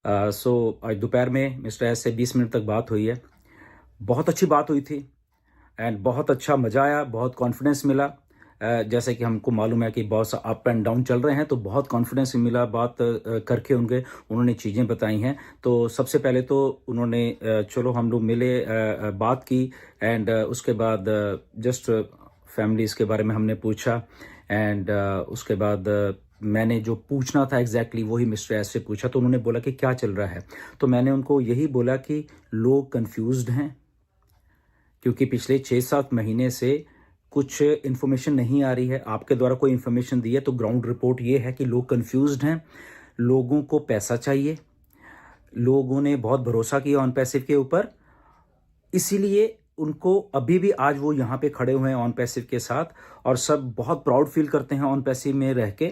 आज दोपहर में मिस्टर एस से 20 मिनट तक बात हुई है। बहुत अच्छी बात हुई थी एंड बहुत अच्छा मज़ा आया, बहुत कॉन्फिडेंस मिला। जैसे कि हमको मालूम है कि बहुत सा अप एंड डाउन चल रहे हैं, तो बहुत कॉन्फिडेंस मिला बात करके उन्होंने चीज़ें बताई हैं। तो सबसे पहले तो उन्होंने चलो हम लोग मिले, बात की एंड उसके बाद जस्ट फैमिलीज़ के बारे में हमने पूछा एंड उसके बाद मैंने जो पूछना था एग्जैक्टली वही मिस्टर एस से पूछा। तो उन्होंने बोला कि क्या चल रहा है, तो मैंने उनको यही बोला कि लोग कंफ्यूज्ड हैं क्योंकि पिछले 6-7 महीने से कुछ इन्फॉर्मेशन नहीं आ रही है। आपके द्वारा कोई इन्फॉर्मेशन दी है तो ग्राउंड रिपोर्ट ये है कि लोग कंफ्यूज्ड हैं, लोगों को पैसा चाहिए, लोगों ने बहुत भरोसा किया ऑन पैसिव के ऊपर, इसीलिए उनको अभी भी आज वो यहाँ पे खड़े हुए हैं ऑन पैसिव के साथ और सब बहुत प्राउड फील करते हैं ऑन पैसिव में रह के,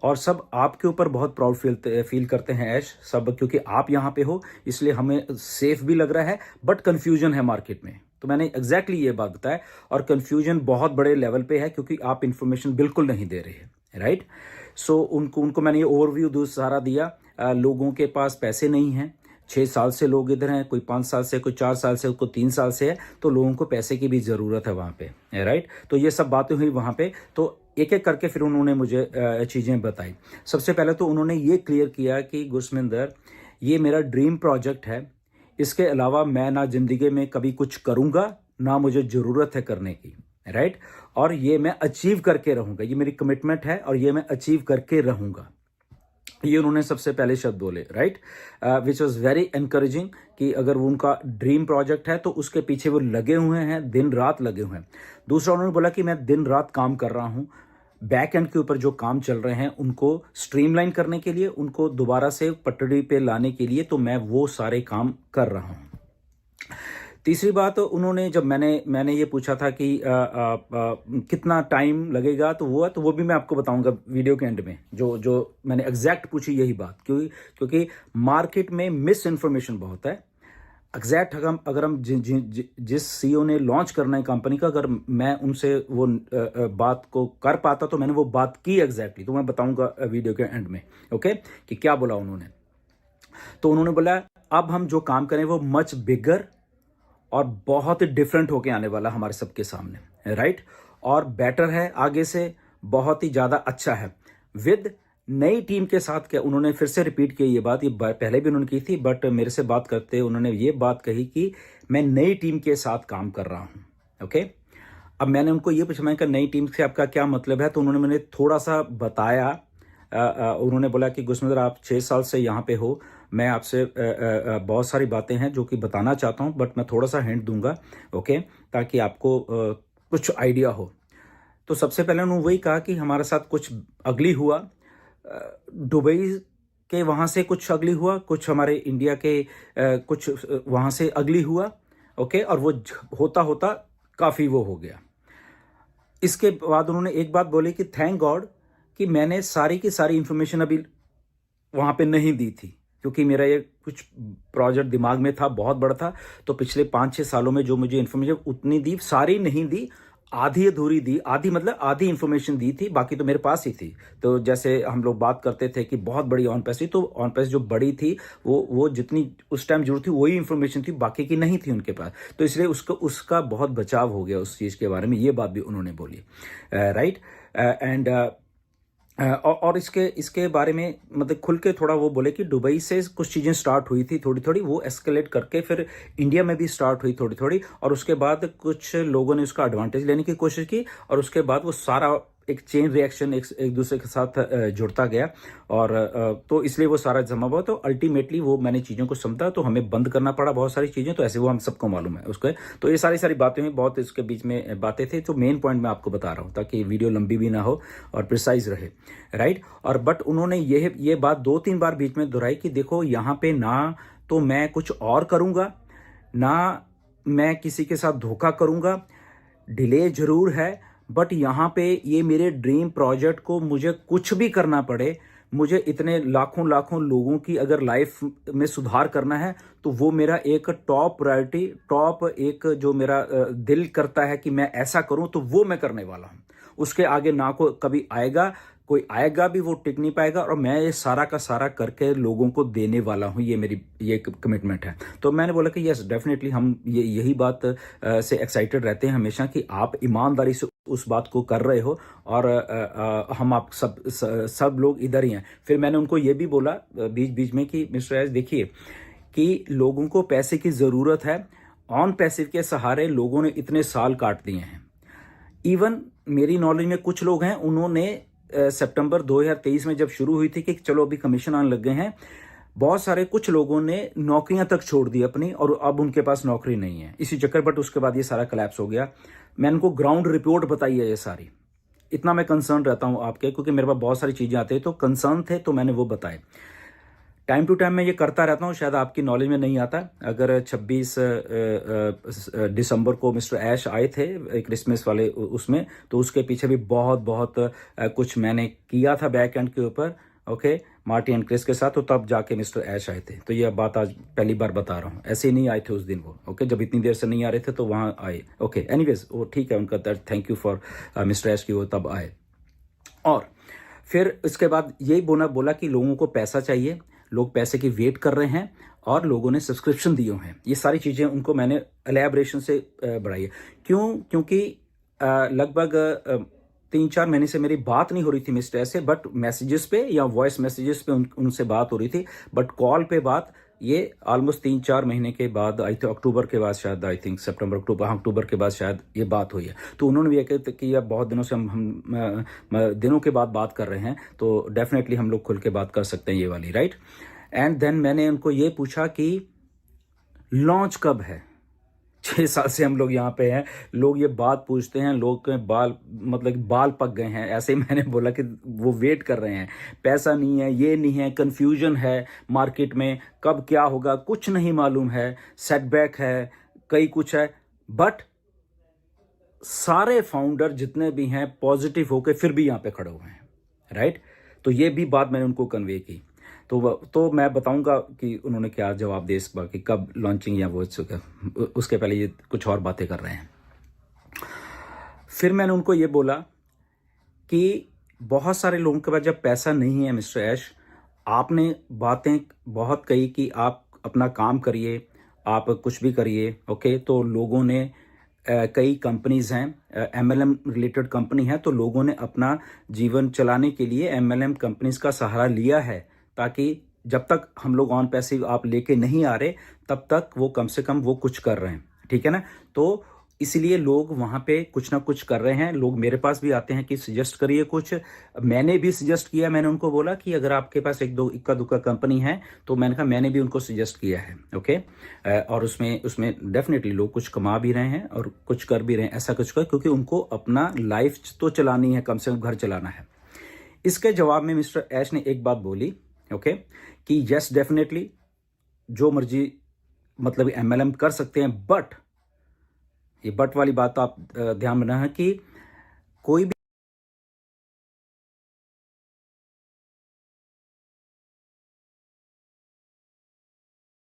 और सब आपके ऊपर बहुत प्राउड फील करते हैं ऐश सब, क्योंकि आप यहाँ पे हो इसलिए हमें सेफ भी लग रहा है, बट कन्फ्यूजन है मार्केट में। तो मैंने एग्जैक्टली ये बात बताया और कन्फ्यूजन बहुत बड़े लेवल पे है क्योंकि आप इन्फॉर्मेशन बिल्कुल नहीं दे रहे हैं, राइट। सो उनको मैंने ये ओवरव्यू सारा दिया। लोगों के पास पैसे नहीं हैं, 6 साल से लोग इधर हैं, कोई 5 साल से, कोई 4 साल से, कोई 3 साल से है, तो लोगों को पैसे की भी ज़रूरत है वहाँ पे, राइट। तो ये सब बातें हुई वहाँ पे। तो एक एक करके फिर उन्होंने मुझे चीज़ें बताई। सबसे पहले तो उन्होंने ये क्लियर किया कि गुरसमिंदर, ये मेरा ड्रीम प्रोजेक्ट है, इसके अलावा मैं ना ज़िंदगी में कभी कुछ करूँगा, ना मुझे ज़रूरत है करने की, राइट। और ये मैं अचीव करके रहूँगा, ये मेरी कमिटमेंट है और ये मैं अचीव करके रहूँगा। ये उन्होंने सबसे पहले शब्द बोले, right, which was very encouraging कि अगर वो उनका ड्रीम प्रोजेक्ट है तो उसके पीछे वो लगे हुए हैं, दिन रात लगे हुए हैं। दूसरा उन्होंने बोला कि मैं दिन रात काम कर रहा हूँ, बैक एंड के ऊपर जो काम चल रहे हैं उनको स्ट्रीमलाइन करने के लिए, उनको दोबारा से पटड़ी पे लाने के लिए, तो मैं वो सारे काम कर रहा हूँ। तीसरी बात उन्होंने, जब मैंने ये पूछा था कि कितना टाइम लगेगा, तो वो भी मैं आपको बताऊंगा वीडियो के एंड में। जो मैंने एग्जैक्ट पूछी यही बात, क्योंकि मार्केट में मिस इन्फॉर्मेशन बहुत है। एग्जैक्ट अगर हम जिस सीईओ ने लॉन्च करना है कंपनी का, अगर मैं उनसे वो बात को कर पाता तो मैंने वो बात की एग्जैक्टली, तो मैं बताऊंगा वीडियो के एंड में, ओके, कि क्या बोला उन्होंने। तो उन्होंने बोला अब हम जो काम करें वो मच बिगर और बहुत ही डिफरेंट होके आने वाला हमारे सबके सामने, राइट, और बेटर है, आगे से बहुत ही ज़्यादा अच्छा है, विद नई टीम के साथ। क्या उन्होंने फिर से रिपीट की ये बात, ये पहले भी उन्होंने की थी, बट मेरे से बात करते उन्होंने ये बात कही कि मैं नई टीम के साथ काम कर रहा हूँ, ओके। अब मैंने उनको ये पूछा, मैं कहा नई टीम से आपका क्या मतलब है, तो उन्होंने मैंने थोड़ा सा बताया। उन्होंने बोला कि गुरसमिंदर, आप 6 साल से यहाँ पे हो, मैं आपसे बहुत सारी बातें हैं जो कि बताना चाहता हूँ, बट मैं थोड़ा सा हिंट दूंगा, ओके, ताकि आपको कुछ आइडिया हो। तो सबसे पहले उन्होंने वही कहा कि हमारे साथ कुछ अगली हुआ, दुबई के वहाँ से कुछ अगली हुआ, कुछ हमारे इंडिया के कुछ वहाँ से अगली हुआ, ओके, और वो होता होता काफ़ी वो हो गया। इसके बाद उन्होंने एक बात बोली कि थैंक गॉड कि मैंने सारी की सारी इंफॉर्मेशन अभी वहाँ पे नहीं दी थी, क्योंकि मेरा ये कुछ प्रोजेक्ट दिमाग में था, बहुत बड़ा था। तो पिछले 5-6 सालों में जो मुझे इन्फॉर्मेशन उतनी दी, सारी नहीं दी, आधी अधूरी दी, आधी मतलब आधी इन्फॉर्मेशन दी थी, बाकी तो मेरे पास ही थी। तो जैसे हम लोग बात करते थे कि बहुत बड़ी ऑन पैसिव, तो ऑन पैसिव जो बड़ी थी वो जितनी उस टाइम जरूरत थी वही इन्फॉर्मेशन थी, बाकी की नहीं थी उनके पास। तो इसलिए उसका बहुत बचाव हो गया उस चीज़ के बारे में, ये बात भी उन्होंने बोली, राइट। एंड और इसके बारे में मतलब खुल के थोड़ा वो बोले कि दुबई से कुछ चीज़ें स्टार्ट हुई थी थोड़ी थोड़ी, वो एस्केलेट करके फिर इंडिया में भी स्टार्ट हुई थोड़ी थोड़ी, और उसके बाद कुछ लोगों ने उसका एडवांटेज लेने की कोशिश की, और उसके बाद वो सारा एक चेन रिएक्शन एक दूसरे के साथ जुड़ता गया, और तो इसलिए वो सारा जमा हुआ। तो अल्टीमेटली वो मैंने चीज़ों को समझा, तो हमें बंद करना पड़ा बहुत सारी चीज़ें, तो ऐसे वो हम सबको मालूम है उसको। तो ये सारी बातें हुई, बहुत इसके बीच में बातें थी, तो मेन पॉइंट मैं आपको बता रहा हूँ ताकि वीडियो लंबी भी ना हो और प्रिसाइज रहे, राइट। और बट उन्होंने ये बात 2-3 बार बीच में दोहराई कि देखो यहाँ पे ना तो मैं कुछ और करूँगा, ना मैं किसी के साथ धोखा करूँगा, डिले जरूर है, बट यहाँ पे ये मेरे ड्रीम प्रोजेक्ट को मुझे कुछ भी करना पड़े, मुझे इतने लाखों लाखों लोगों की अगर लाइफ में सुधार करना है, तो वो मेरा एक टॉप प्रायोरिटी, टॉप एक जो मेरा दिल करता है कि मैं ऐसा करूं, तो वो मैं करने वाला हूं। उसके आगे ना को कभी आएगा, कोई आएगा भी वो टिक नहीं पाएगा, और मैं ये सारा का सारा करके लोगों को देने वाला हूँ, ये मेरी ये कमिटमेंट है। तो मैंने बोला कि यस डेफिनेटली हम यही बात से एक्साइटेड रहते हैं हमेशा कि आप ईमानदारी से उस बात को कर रहे हो, और हम आप सब लोग इधर ही हैं। फिर मैंने उनको ये भी बोला बीच बीच में कि मिस्टर एस देखिए कि लोगों को पैसे की ज़रूरत है, ऑन पैसिव के सहारे लोगों ने इतने साल काट दिए हैं। इवन मेरी नॉलेज में कुछ लोग हैं, उन्होंने सितंबर 2023 में जब शुरू हुई थी कि चलो अभी कमीशन आने लग गए हैं, बहुत सारे कुछ लोगों ने नौकरियां तक छोड़ दी अपनी, और अब उनके पास नौकरी नहीं है इसी चक्कर। बट उसके बाद ये सारा कलैप्स हो गया। मैंने उनको ग्राउंड रिपोर्ट बताई है ये सारी। इतना मैं कंसर्न रहता हूं आपके, क्योंकि मेरे पास बहुत सारी चीजें आती है, तो कंसर्न थे तो मैंने वो बताए। टाइम टू टाइम मैं ये करता रहता हूँ, शायद आपकी नॉलेज में नहीं आता। अगर 26 दिसंबर को मिस्टर ऐश आए थे क्रिसमस वाले उसमें, तो उसके पीछे भी बहुत कुछ मैंने किया था बैक एंड के ऊपर, ओके, मार्टी एंड क्रिस के साथ। तो तब जाके मिस्टर ऐश आए थे। तो ये बात आज पहली बार बता रहा हूँ, ऐसे ही नहीं आए थे उस दिन वो, ओके, जब इतनी देर से नहीं आ रहे थे तो वहाँ आए, ओके। एनीवेज वो ठीक है, उनका थैंक यू फॉर मिस्टर ऐश की वो तब आए। और फिर इसके बाद यही बोला कि लोगों को पैसा चाहिए, लोग पैसे की वेट कर रहे हैं, और लोगों ने सब्सक्रिप्शन दिए हैं। ये सारी चीज़ें उनको मैंने एलैबोरेशन से बढ़ाई है। क्योंकि लगभग 3-4 महीने से मेरी बात नहीं हो रही थी मिस्टर ऐसे, बट मैसेजेस पे या वॉइस मैसेजेस पे उनसे बात हो रही थी। बट कॉल पे बात ये ऑलमोस्ट 3-4 महीने के बाद आई थी, अक्टूबर के बाद शायद, आई थिंक सितंबर अक्टूबर के बाद शायद ये बात हुई है। तो उन्होंने भी ये कहते कि यार बहुत दिनों से हम दिनों के बाद बात कर रहे हैं, तो डेफिनेटली हम लोग खुल के बात कर सकते हैं ये वाली, राइट। एंड देन मैंने उनको ये पूछा कि लॉन्च कब है। 6 साल से हम लोग यहाँ पे हैं, लोग ये बात पूछते हैं, लोग के बाल पक गए हैं। ऐसे ही मैंने बोला कि वो वेट कर रहे हैं, पैसा नहीं है, ये नहीं है, कंफ्यूजन है मार्केट में, कब क्या होगा कुछ नहीं मालूम है, सेटबैक है, कई कुछ है। बट सारे फाउंडर जितने भी हैं पॉजिटिव होके फिर भी यहाँ पे खड़े हुए हैं, राइट। तो ये भी बात मैंने उनको कन्वे की। तो मैं बताऊंगा कि उन्होंने क्या जवाब दे इस बार कि कब लॉन्चिंग या वो, उसके पहले ये कुछ और बातें कर रहे हैं। फिर मैंने उनको ये बोला कि बहुत सारे लोगों के पास जब पैसा नहीं है मिस्टर ऐश, आपने बातें बहुत कही कि आप अपना काम करिए, आप कुछ भी करिए, ओके। तो लोगों ने कई कंपनीज हैं, एमएलएम रिलेटेड कंपनी है, तो लोगों ने अपना जीवन चलाने के लिए एमएलएम कंपनीज का सहारा लिया है, ताकि जब तक हम लोग ऑन पैसिव आप लेके नहीं आ रहे तब तक वो कम से कम वो कुछ कर रहे हैं, ठीक है ना। तो इसलिए लोग वहाँ पे कुछ ना कुछ कर रहे हैं। लोग मेरे पास भी आते हैं कि सजेस्ट करिए कुछ। मैंने भी सजेस्ट किया, मैंने उनको बोला कि अगर आपके पास एक दो इक्का दुक्का कंपनी है, तो मैंने कहा मैंने भी उनको सजेस्ट किया है, ओके। और उसमें डेफिनेटली लोग कुछ कमा भी रहे हैं और कुछ कर भी रहे हैं, ऐसा कुछ कर, क्योंकि उनको अपना लाइफ तो चलानी है, कम से कम घर चलाना है। इसके जवाब में मिस्टर ऐश ने एक बात बोली, ओके, कि यस डेफिनेटली जो मर्जी मतलब एमएलएम कर सकते हैं, बट ये बट वाली बात आप ध्यान में रखना है कि कोई भी